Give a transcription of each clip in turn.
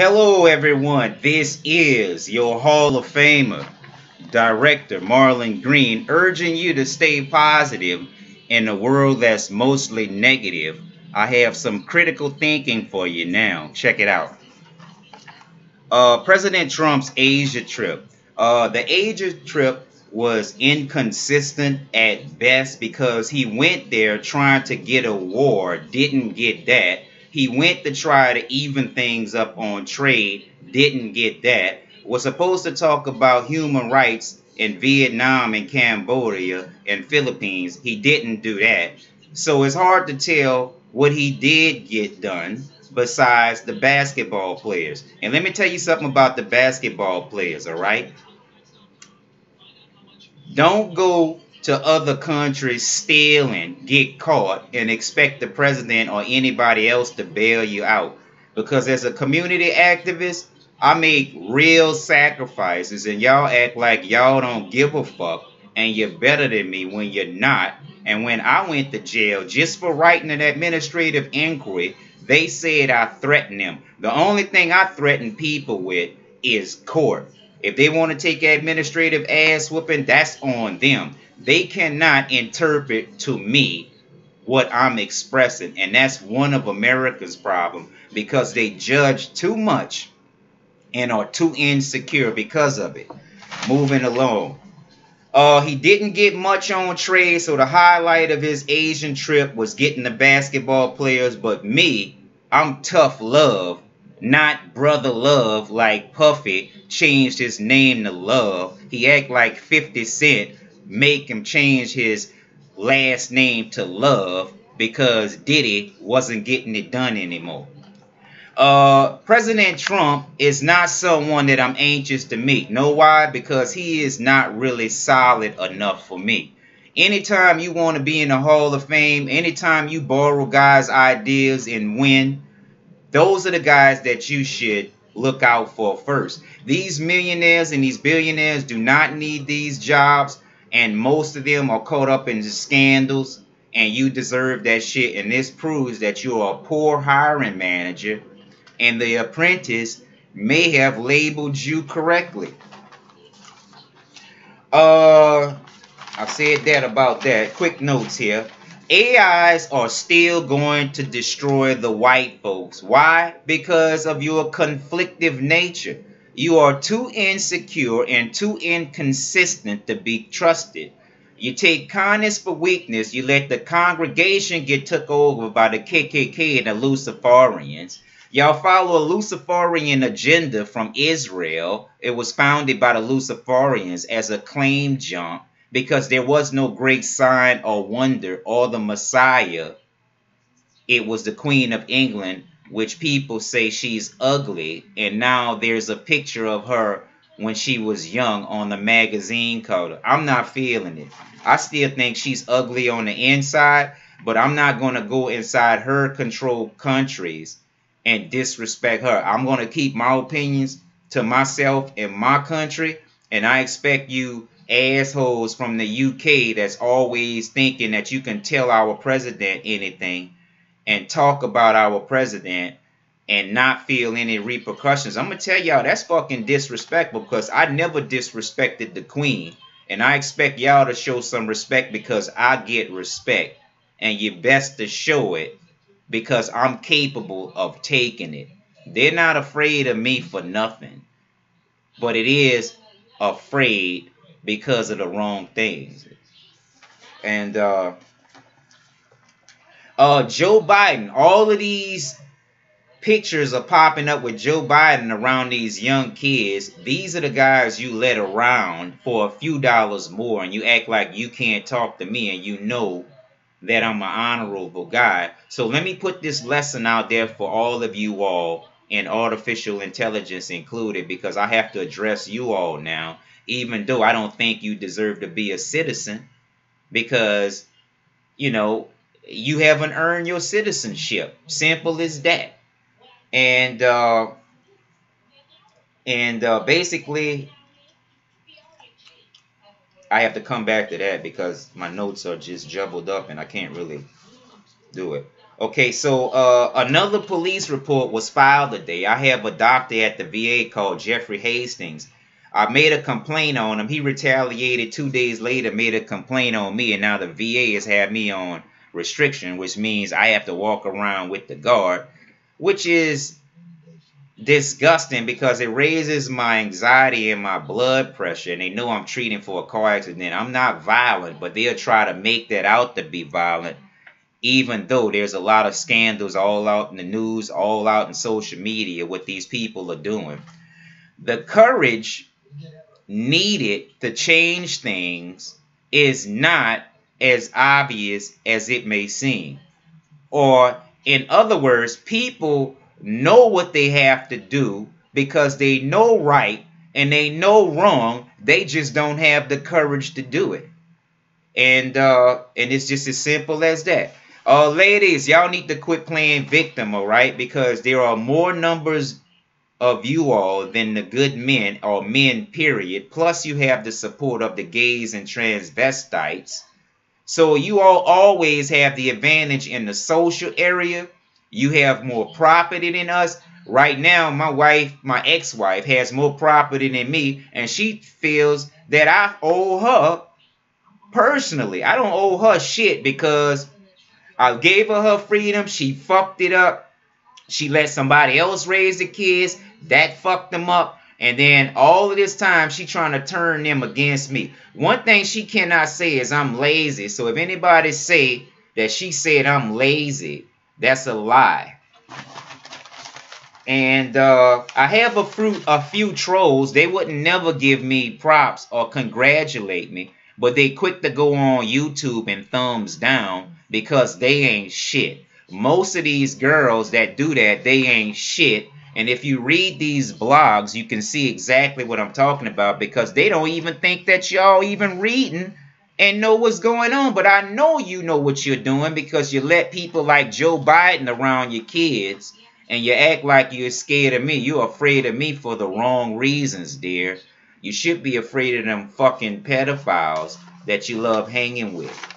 Hello, everyone. This is your Hall of Famer, Director Marlon Green, urging you to stay positive in a world that's mostly negative. I have some critical thinking for you now. Check it out. President Trump's Asia trip. The Asia trip was inconsistent at best because he went there trying to get a war, didn't get that. He went to try to even things up on trade, didn't get that. Was supposed to talk about human rights in Vietnam and Cambodia and Philippines. He didn't do that. So it's hard to tell what he did get done besides the basketball players. And let me tell you something about the basketball players, all right? Don't go to other countries stealing, get caught, and expect the president or anybody else to bail you out. Because as a community activist, I make real sacrifices, and y'all act like y'all don't give a fuck, and you're better than me when you're not. And when I went to jail just for writing an administrative inquiry, they said I threatened them. The only thing I threaten people with is court. If they want to take administrative ass whooping, that's on them. They cannot interpret to me what I'm expressing. And that's one of America's problem because they judge too much and are too insecure because of it. Moving along. He didn't get much on trade, so the highlight of his Asian trip was getting the basketball players. But me, I'm tough love, not brother love like Puffy changed his name to Love. He act like 50 Cent make him change his last name to Love because Diddy wasn't getting it done anymore. President Trump is not someone that I'm anxious to meet. Know why? Because he is not really solid enough for me. Anytime you want to be in the Hall of Fame, anytime you borrow guys' ideas and win, those are the guys that you should look out for first. These millionaires and these billionaires do not need these jobs, and most of them are caught up in the scandals, and you deserve that shit. And this proves that you are a poor hiring manager, and the apprentice may have labeled you correctly. I said that about that. Quick notes here. AIs are still going to destroy the white folks. Why? Because of your conflictive nature. You are too insecure and too inconsistent to be trusted. You take kindness for weakness. You let the congregation get took over by the KKK and the Luciferians. Y'all follow a Luciferian agenda from Israel. It was founded by the Luciferians as a claim jump because there was no great sign or wonder or the Messiah. It was the Queen of England, which people say she's ugly. And now there's a picture of her when she was young on the magazine cover. I'm not feeling it. I still think she's ugly on the inside, but I'm not going to go inside her controlled countries and disrespect her. I'm going to keep my opinions to myself and my country, and I expect you assholes from the UK that's always thinking that you can tell our president anything and talk about our president and not feel any repercussions. I'm going to tell y'all that's fucking disrespectful because I never disrespected the queen, and I expect y'all to show some respect because I get respect, and you best to show it because I'm capable of taking it. They're not afraid of me for nothing, but it is afraid because of the wrong things. And Joe Biden, all of these pictures are popping up with Joe Biden around these young kids. These are the guys you let around for a few dollars more, and you act like you can't talk to me, and you know that I'm an honorable guy. So let me put this lesson out there for all of you all, and artificial intelligence included, because I have to address you all now, even though I don't think you deserve to be a citizen, because, you know, you haven't earned your citizenship. Simple as that. And basically, I have to come back to that because my notes are just jumbled up and I can't really do it. Okay, so another police report was filed today. I have a doctor at the VA called Jeffrey Hastings. I made a complaint on him. He retaliated 2 days later, made a complaint on me, and now the VA has had me on restriction, which means I have to walk around with the guard, which is disgusting because it raises my anxiety and my blood pressure, and they know I'm treating for a car accident. I'm not violent, but they'll try to make that out to be violent, even though there's a lot of scandals all out in the news, all out in social media, what these people are doing. The courage needed to change things is not as obvious as it may seem. Or, in other words, people know what they have to do because they know right and they know wrong. They just don't have the courage to do it. And it's just as simple as that. Ladies, y'all need to quit playing victim, all right? Because there are more numbers of you all than the good men, or men, period. Plus, you have the support of the gays and transvestites. So you all always have the advantage in the social area. You have more property than us. Right now, my ex-wife, has more property than me, and she feels that I owe her personally. I don't owe her shit because I gave her freedom. She fucked it up. She let somebody else raise the kids. That fucked them up. And then all of this time, she trying to turn them against me. One thing she cannot say is I'm lazy. So if anybody say that she said I'm lazy, that's a lie. And I have a few trolls. They wouldn't never give me props or congratulate me. But they quick to go on YouTube and thumbs down because they ain't shit. Most of these girls that do that, they ain't shit. And if you read these blogs, you can see exactly what I'm talking about because they don't even think that y'all even reading and know what's going on. But I know you know what you're doing because you let people like Joe Biden around your kids and you act like you're scared of me. You're afraid of me for the wrong reasons, dear. You should be afraid of them fucking pedophiles that you love hanging with.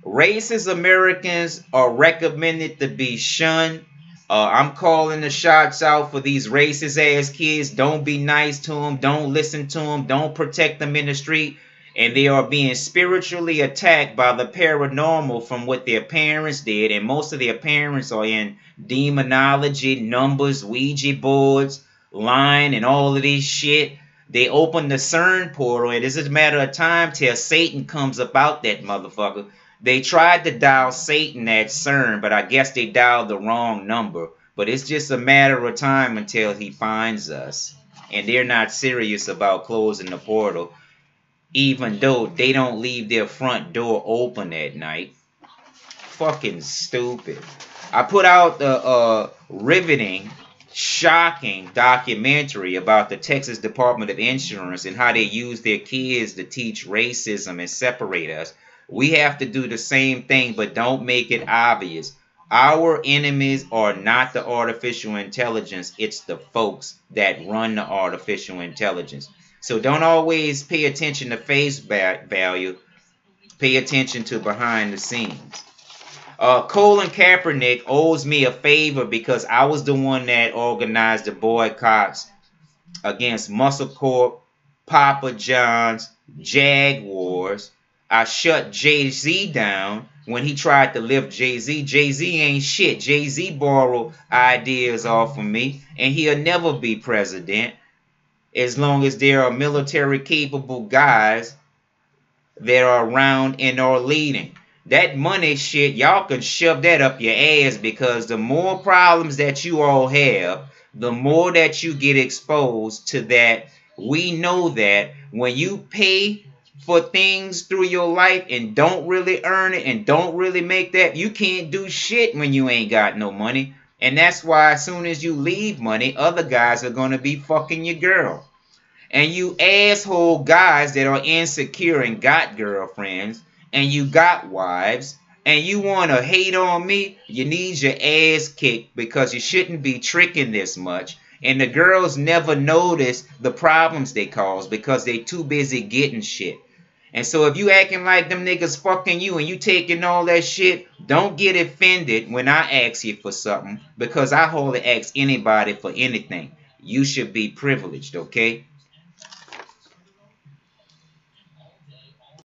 Racist Americans are recommended to be shunned. I'm calling the shots out for these racist ass kids. Don't be nice to them. Don't listen to them. Don't protect them in the street. And they are being spiritually attacked by the paranormal from what their parents did. And most of their parents are in demonology, numbers, Ouija boards, line, and all of this shit. They open the CERN portal, and it's a matter of time till Satan comes about that motherfucker. They tried to dial Satan at CERN, but I guess they dialed the wrong number. But it's just a matter of time until he finds us. And they're not serious about closing the portal, even though they don't leave their front door open at night. Fucking stupid. I put out the riveting, shocking documentary about the Texas Department of Insurance and how they use their kids to teach racism and separate us. We have to do the same thing, but don't make it obvious. Our enemies are not the artificial intelligence. It's the folks that run the artificial intelligence. So don't always pay attention to face value. Pay attention to behind the scenes. Colin Kaepernick owes me a favor because I was the one that organized the boycotts against Muscle Corp, Papa John's, Jaguars. I shut Jay-Z down when he tried to lift Jay-Z. Jay-Z ain't shit. Jay-Z borrowed ideas off of me, and he'll never be president as long as there are military capable guys that are around and are leading. That money shit, y'all can shove that up your ass because the more problems that you all have, the more that you get exposed to that. We know that when you pay for things through your life and don't really earn it and don't really make that, you can't do shit when you ain't got no money. And that's why as soon as you leave money, other guys are going to be fucking your girl. And you asshole guys that are insecure and got girlfriends and you got wives and you want to hate on me, you need your ass kicked because you shouldn't be tricking this much. And the girls never notice the problems they cause because they too busy getting shit. And so if you acting like them niggas fucking you and you taking all that shit, don't get offended when I ask you for something, because I hardly ask anybody for anything. You should be privileged, okay?